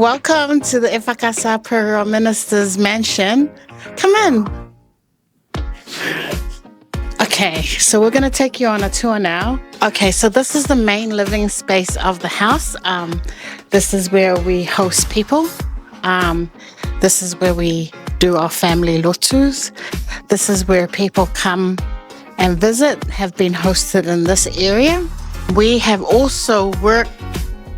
welcome to the EFKS Porirua Minister's Mansion. Come in. Okay, so we're going to take you on a tour now. Okay, so this is the main living space of the house. This is where we host people. This is where we do our family lotus. This is where people come and visit, have been hosted in this area. We have also worked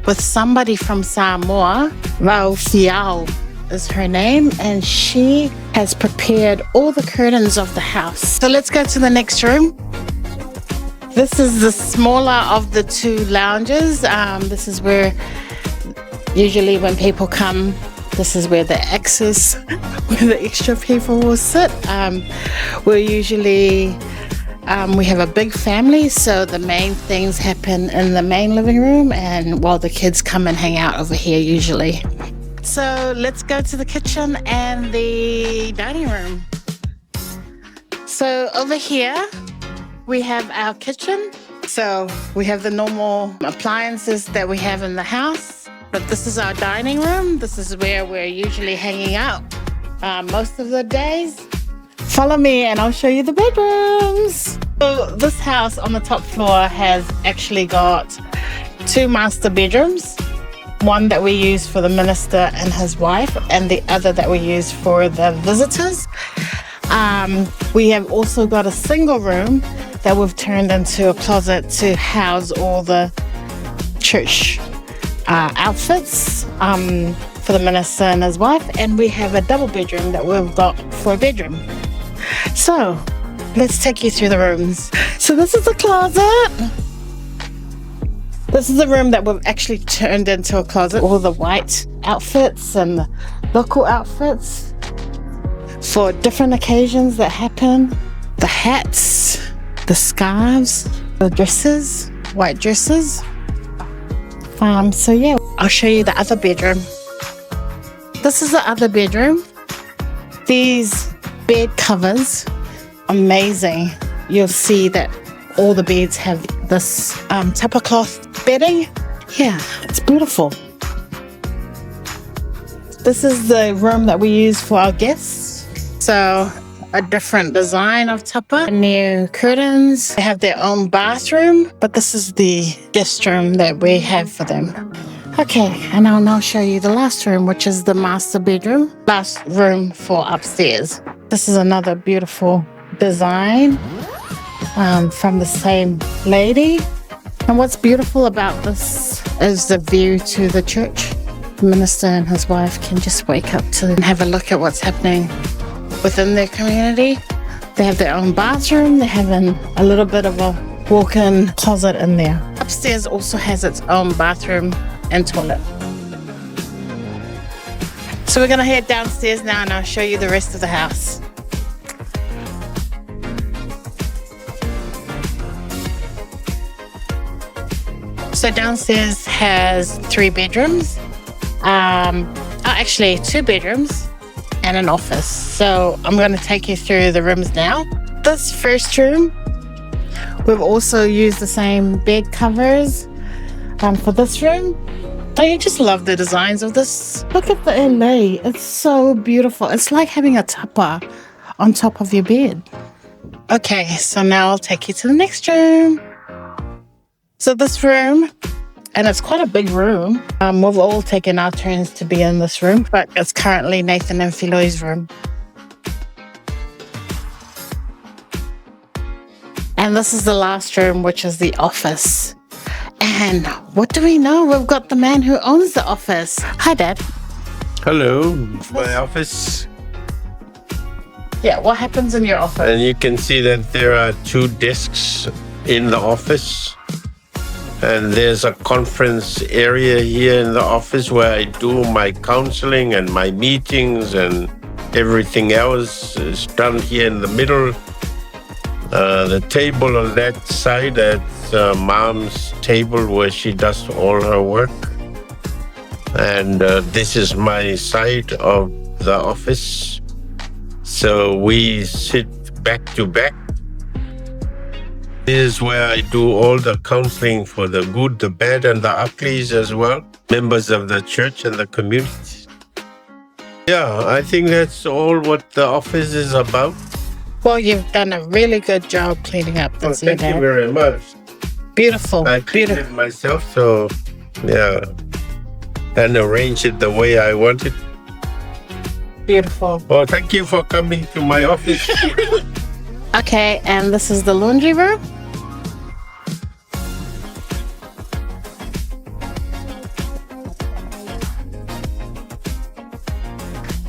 with somebody from Samoa. Rau Fiao is her name, and she has prepared all the curtains of the house. So let's go to the next room. This is the smaller of the two lounges. This is where usually when people come, this is where the excess, where the extra people will sit. We're usually we have a big family, so the main things happen in the main living room, and while the kids come and hang out over here usually. So let's go to the kitchen and the dining room. So over here we have our kitchen. So we have the normal appliances that we have in the house, but this is our dining room. This is where we're usually hanging out most of the days. Follow me and I'll show you the bedrooms. So this house on the top floor has actually got two master bedrooms. One that we use for the minister and his wife, and the other that we use for the visitors. We have also got a single room that we've turned into a closet to house all the church outfits for the minister and his wife. And we have a double bedroom that we've got for a bedroom. So let's take you through the rooms. So this is the closet. This is the room that we've actually turned into a closet. All the white outfits and the local outfits for different occasions that happen. The hats, the scarves, the dresses, white dresses. So yeah, I'll show you the other bedroom. This is the other bedroom. These bed covers, amazing. You'll see that all the beds have this tupper cloth bedding. Yeah, it's beautiful. This is the room that we use for our guests. So a different design of tupper, new curtains. They have their own bathroom, but this is the guest room that we have for them. Okay, and I'll now show you the last room, which is the master bedroom. Last room for upstairs. This is another beautiful design from the same lady. And what's beautiful about this is the view to the church. The minister and his wife can just wake up to and have a look at what's happening within their community. They have their own bathroom. They have a little bit of a walk-in closet in there. Upstairs also has its own bathroom and toilet. So we're going to head downstairs now and I'll show you the rest of the house. So downstairs has 3 bedrooms. Actually 2 bedrooms and an office. So I'm going to take you through the rooms now. This first room, we've also used the same bed covers for this room. Don't you just love the designs of this? Look at the inlay. It's so beautiful. It's like having a tupper on top of your bed. Okay, so now I'll take you to the next room. So this room, and it's quite a big room. We've all taken our turns to be in this room, but it's currently Nathan and Philo's room. And this is the last room, which is the office. And what do we know? We've got the man who owns the office. Hi, Dad. Hello, my office. Yeah, what happens in your office? And you can see that there are 2 desks in the office. And there's a conference area here in the office where I do my counseling and my meetings, and everything else is done here in the middle. The table on that side, that's Mom's table where she does all her work. And this is my side of the office. So we sit back to back. This is where I do all the counseling for the good, the bad, and the uglies as well. members of the church and the community. Yeah, I think that's all what the office is about. Well, you've done a really good job cleaning up this year, Thank you Dad. very much. Beautiful. I cleaned it myself, so yeah, and arranged it the way I wanted. Beautiful. Well, thank you for coming to my office. Okay, and this is the laundry room.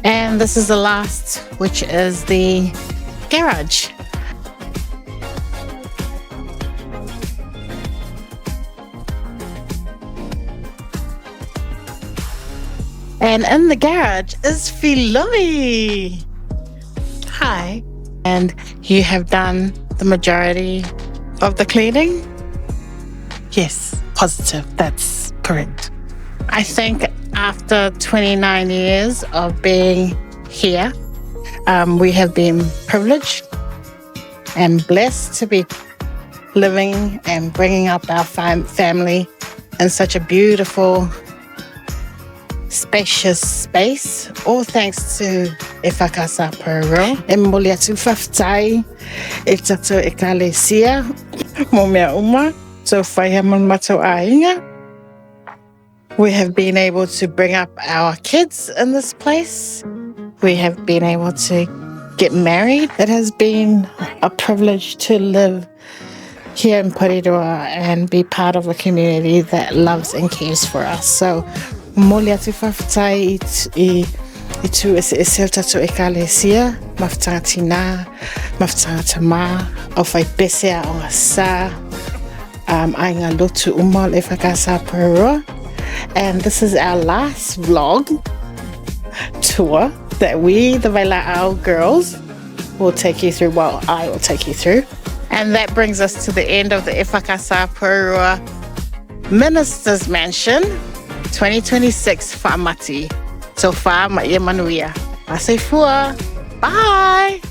And this is the last, which is the garage. And in the garage is Filoi. Hi. And you have done the majority of the cleaning? Yes, positive. That's correct. I think after 29 years of being here, we have been privileged and blessed to be living and bringing up our family in such a beautiful, spacious space, all thanks to EFKS Porirua. E molia tu whaftai, e tato e kalesia, mo mea uma, so whaiha mon mato ainga. We have been able to bring up our kids in this place. We have been able to get married. It has been a privilege to live here in Porirua and be part of a community that loves and cares for us. So, molia tu whawhatai I tu e tato e kalesia, mawhatanga tina, mawhatanga tama, au whai besea o ngā sā, ai ngā lotu uma o EFKS Porirua. And this is our last vlog tour that we, the Vaila'au girls, will take you through. Well, I will take you through. And that brings us to the end of the EFKS Porirua Minister's Mansion 2026 Whaamati. So wha ma ia manuia. Pasai fua. Bye!